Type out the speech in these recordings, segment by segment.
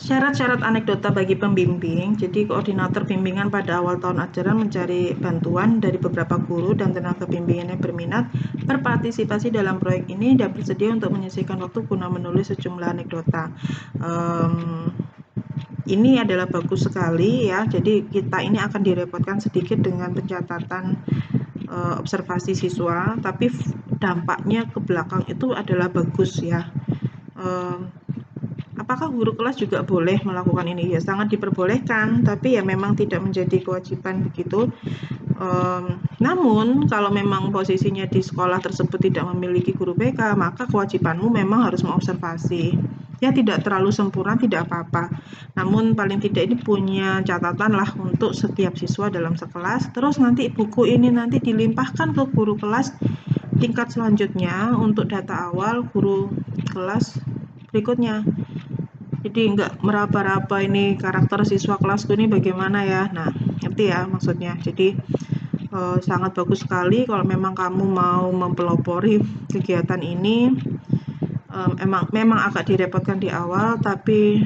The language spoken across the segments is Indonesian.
Syarat-syarat anekdota bagi pembimbing. Jadi koordinator bimbingan pada awal tahun ajaran mencari bantuan dari beberapa guru dan tenaga bimbingan yang berminat berpartisipasi dalam proyek ini dan bersedia untuk menyisihkan waktu guna menulis sejumlah anekdota. Ini adalah bagus sekali ya. Jadi kita ini akan direpotkan sedikit dengan pencatatan observasi siswa, tapi dampaknya ke belakang itu adalah bagus ya. Apakah guru kelas juga boleh melakukan ini? Ya sangat diperbolehkan, tapi ya memang tidak menjadi kewajiban begitu. Namun kalau memang posisinya di sekolah tersebut tidak memiliki guru BK, maka kewajibanmu memang harus mengobservasi. Ya tidak terlalu sempurna, tidak apa-apa. Namun paling tidak ini punya catatan lah untuk setiap siswa dalam sekelas. Terus nanti buku ini nanti dilimpahkan ke guru kelas tingkat selanjutnya untuk data awal guru kelas berikutnya. Jadi nggak meraba-raba ini karakter siswa kelasku ini bagaimana ya. Nah, ngerti ya maksudnya. Jadi sangat bagus sekali kalau memang kamu mau mempelopori kegiatan ini. Memang agak direpotkan di awal, tapi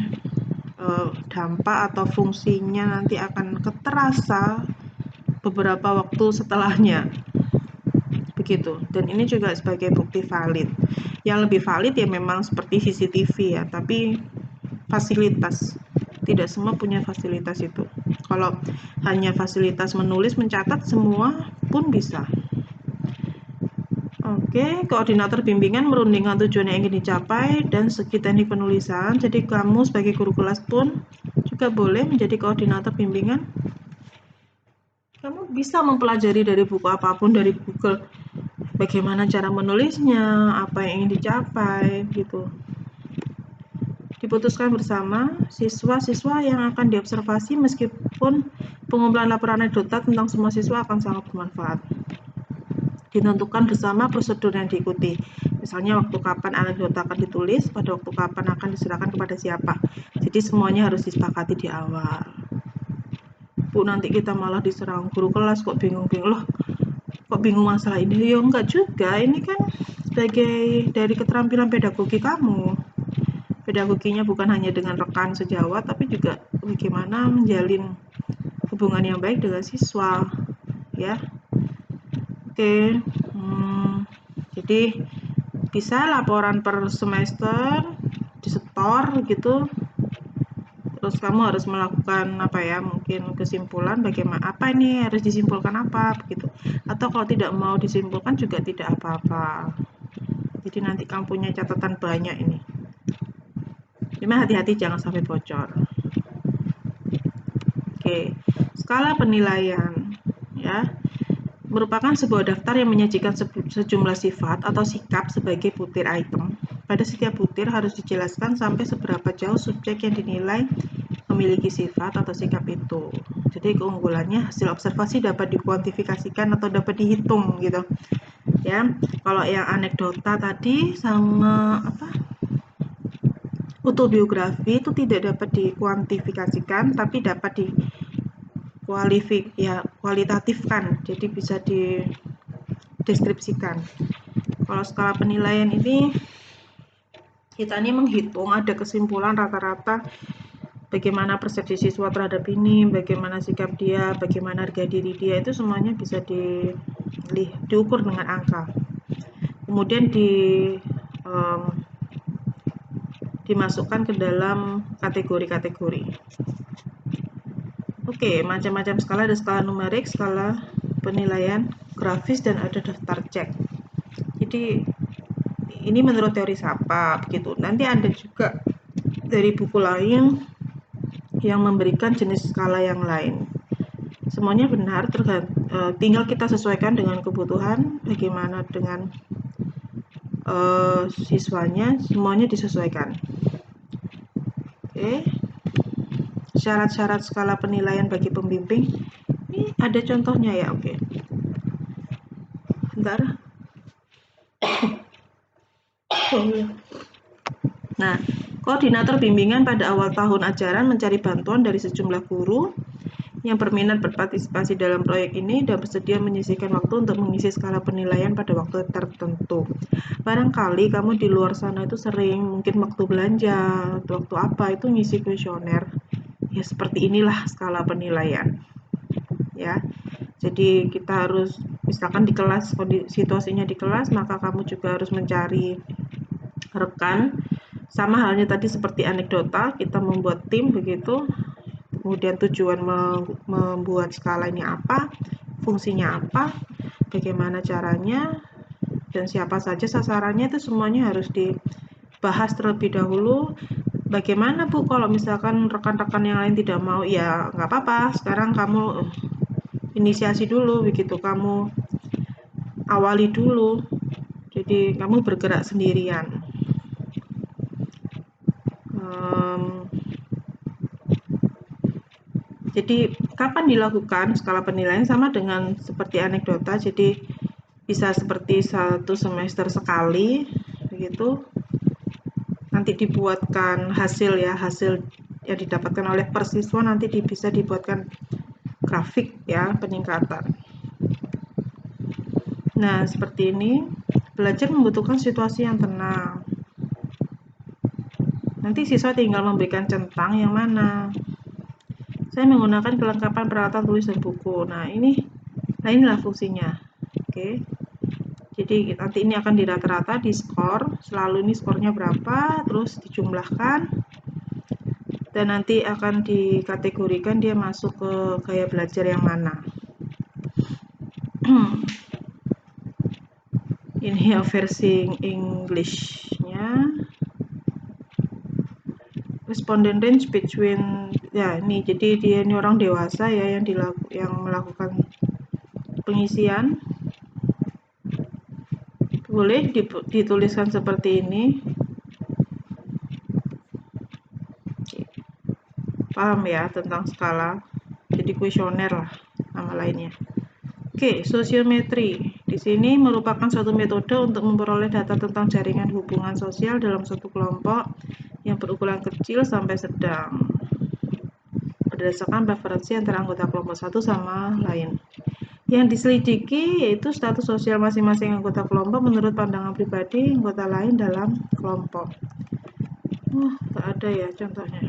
dampak atau fungsinya nanti akan terasa beberapa waktu setelahnya. Begitu. Dan ini juga sebagai bukti valid. Yang lebih valid ya memang seperti CCTV ya, tapi fasilitas. Tidak semua punya fasilitas itu. Kalau hanya fasilitas menulis, mencatat, semua pun bisa. Oke, koordinator bimbingan merundingkan tujuan yang ingin dicapai dan segi teknik penulisan. Jadi kamu sebagai guru kelas pun juga boleh menjadi koordinator bimbingan. Kamu bisa mempelajari dari buku apapun, dari Google, bagaimana cara menulisnya, apa yang ingin dicapai, gitu. Diputuskan bersama siswa-siswa yang akan diobservasi, meskipun pengumpulan laporan anekdota tentang semua siswa akan sangat bermanfaat. Ditentukan bersama prosedur yang diikuti. Misalnya waktu kapan anekdota akan ditulis, pada waktu kapan akan diserahkan kepada siapa. Jadi semuanya harus disepakati di awal. Bu, nanti kita malah diserang guru kelas kok bingung-bingung loh. Kok bingung masalah ini? Ya enggak juga, ini kan sebagai dari keterampilan pedagogi kamu. Pedagoginya bukan hanya dengan rekan sejawat, tapi juga bagaimana menjalin hubungan yang baik dengan siswa, ya. Oke, jadi bisa laporan per semester disetor gitu. Terus kamu harus melakukan apa ya? Mungkin kesimpulan bagaimana apa ini harus disimpulkan apa begitu. Atau kalau tidak mau disimpulkan juga tidak apa-apa. Jadi nanti kamu punya catatan banyak ini. Cuma hati-hati jangan sampai bocor. Oke, skala penilaian ya merupakan sebuah daftar yang menyajikan sejumlah sifat atau sikap sebagai butir item. Pada setiap butir harus dijelaskan sampai seberapa jauh subjek yang dinilai memiliki sifat atau sikap itu. Jadi keunggulannya hasil observasi dapat dikuantifikasikan atau dapat dihitung gitu. Ya, kalau yang anekdota tadi sama autobiografi itu tidak dapat dikuantifikasikan, tapi dapat kualitatifkan, jadi bisa dideskripsikan. Kalau skala penilaian ini kita ini menghitung ada kesimpulan rata-rata bagaimana persepsi siswa terhadap ini, bagaimana sikap dia, bagaimana harga diri dia, itu semuanya bisa diukur dengan angka. Kemudian dimasukkan ke dalam kategori-kategori. Oke, macam-macam skala, ada skala numerik, skala penilaian grafis, dan ada daftar cek. Jadi ini menurut teori SAPA begitu. Nanti ada juga dari buku lain yang memberikan jenis skala yang lain. Semuanya benar, tinggal kita sesuaikan dengan kebutuhan, bagaimana dengan siswanya, semuanya disesuaikan. Oke. Syarat-syarat skala penilaian bagi pembimbing. Ini ada contohnya ya, oke. Bentar. Nah, koordinator bimbingan pada awal tahun ajaran mencari bantuan dari sejumlah guru yang berminat berpartisipasi dalam proyek ini dan bersedia menyisihkan waktu untuk mengisi skala penilaian pada waktu tertentu. Barangkali kamu di luar sana itu sering mungkin waktu belanja, waktu apa itu ngisi kuesioner. Ya seperti inilah skala penilaian. Ya. Jadi kita harus misalkan di kelas situasinya di kelas, maka kamu juga harus mencari rekan. Sama halnya tadi seperti anekdota, kita membuat tim begitu. Kemudian tujuan membuat skala ini apa, fungsinya apa, bagaimana caranya, dan siapa saja sasarannya, itu semuanya harus dibahas terlebih dahulu. Bagaimana Bu kalau misalkan rekan-rekan yang lain tidak mau? Ya nggak apa-apa, sekarang kamu inisiasi dulu begitu, kamu awali dulu, jadi kamu bergerak sendirian. Jadi kapan dilakukan skala penilaian? Sama dengan seperti anekdota, jadi bisa seperti 1 semester sekali begitu. Nanti dibuatkan hasil ya, hasil yang didapatkan oleh persiswa nanti bisa dibuatkan grafik ya, peningkatan. Nah, seperti ini. Belajar membutuhkan situasi yang tenang. Nanti siswa tinggal memberikan centang yang mana. Saya menggunakan kelengkapan peralatan tulis dan buku. Nah, inilah fungsinya. Oke. Jadi nanti ini akan dirata-rata di skor, selalu ini skornya berapa, terus dijumlahkan, dan nanti akan dikategorikan dia masuk ke gaya belajar yang mana. Ini ya versi English-nya. Respondent range between, ya ini jadi dia ini orang dewasa ya yang melakukan pengisian. Boleh dituliskan seperti ini. Paham ya tentang skala? Jadi kuesioner lah nama lainnya. Oke, sosiometri. Di sini merupakan suatu metode untuk memperoleh data tentang jaringan hubungan sosial dalam suatu kelompok yang berukuran kecil sampai sedang berdasarkan preferensi antara anggota kelompok satu sama lain. Yang diselidiki yaitu status sosial masing-masing anggota kelompok menurut pandangan pribadi anggota lain dalam kelompok. Nggak ada ya contohnya.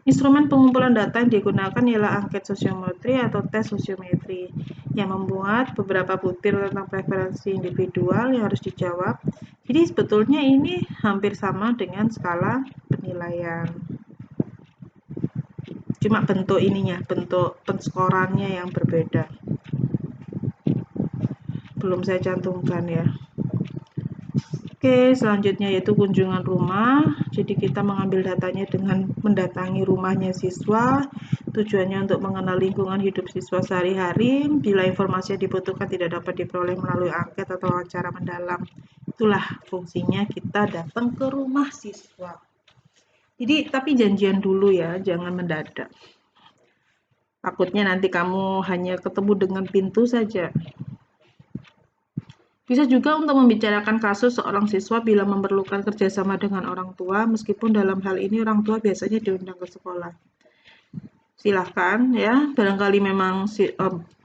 Instrumen pengumpulan data yang digunakan ialah angket sosiometri atau tes sosiometri yang membuat beberapa butir tentang preferensi individual yang harus dijawab. Jadi sebetulnya ini hampir sama dengan skala penilaian. Cuma bentuk penskorannya yang berbeda. Belum saya cantumkan ya. Oke, selanjutnya yaitu kunjungan rumah. Jadi kita mengambil datanya dengan mendatangi rumahnya siswa. Tujuannya untuk mengenal lingkungan hidup siswa sehari-hari. Bila informasi yang dibutuhkan tidak dapat diperoleh melalui angket atau wawancara mendalam. Itulah fungsinya kita datang ke rumah siswa. Jadi tapi janjian dulu ya, jangan mendadak. Takutnya nanti kamu hanya ketemu dengan pintu saja. Bisa juga untuk membicarakan kasus seorang siswa bila memerlukan kerjasama dengan orang tua, meskipun dalam hal ini orang tua biasanya diundang ke sekolah. Silahkan ya, barangkali memang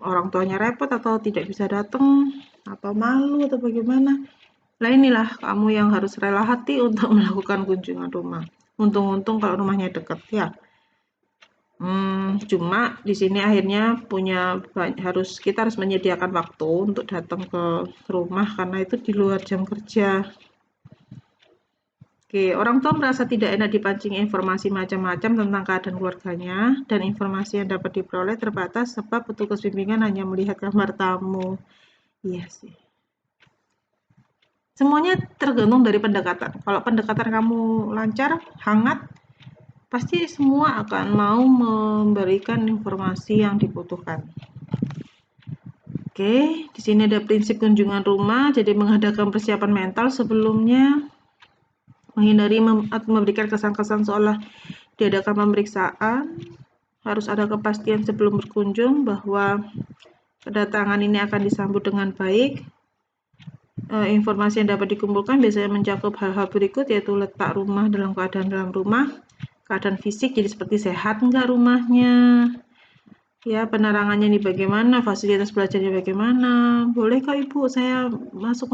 orang tuanya repot atau tidak bisa datang, atau malu atau bagaimana. Nah inilah kamu yang harus rela hati untuk melakukan kunjungan rumah. Untung-untung kalau rumahnya dekat ya. Cuma di sini akhirnya kita harus menyediakan waktu untuk datang ke rumah karena itu di luar jam kerja. Oke, orang tua merasa tidak enak dipancing informasi macam-macam tentang keadaan keluarganya dan informasi yang dapat diperoleh terbatas sebab petugas bimbingan hanya melihat kamar tamu. Iya sih. Semuanya tergantung dari pendekatan. Kalau pendekatan kamu lancar, hangat, pasti semua akan mau memberikan informasi yang dibutuhkan. Oke, di sini ada prinsip kunjungan rumah, jadi mengadakan persiapan mental sebelumnya, menghindari memberikan kesan-kesan seolah diadakan pemeriksaan, harus ada kepastian sebelum berkunjung bahwa kedatangan ini akan disambut dengan baik. Informasi yang dapat dikumpulkan biasanya mencakup hal-hal berikut, yaitu letak rumah dalam keadaan dalam rumah, keadaan fisik, jadi seperti sehat enggak rumahnya, Ya, penerangannya ini bagaimana, fasilitas belajarnya bagaimana? Boleh kok Ibu, saya masuk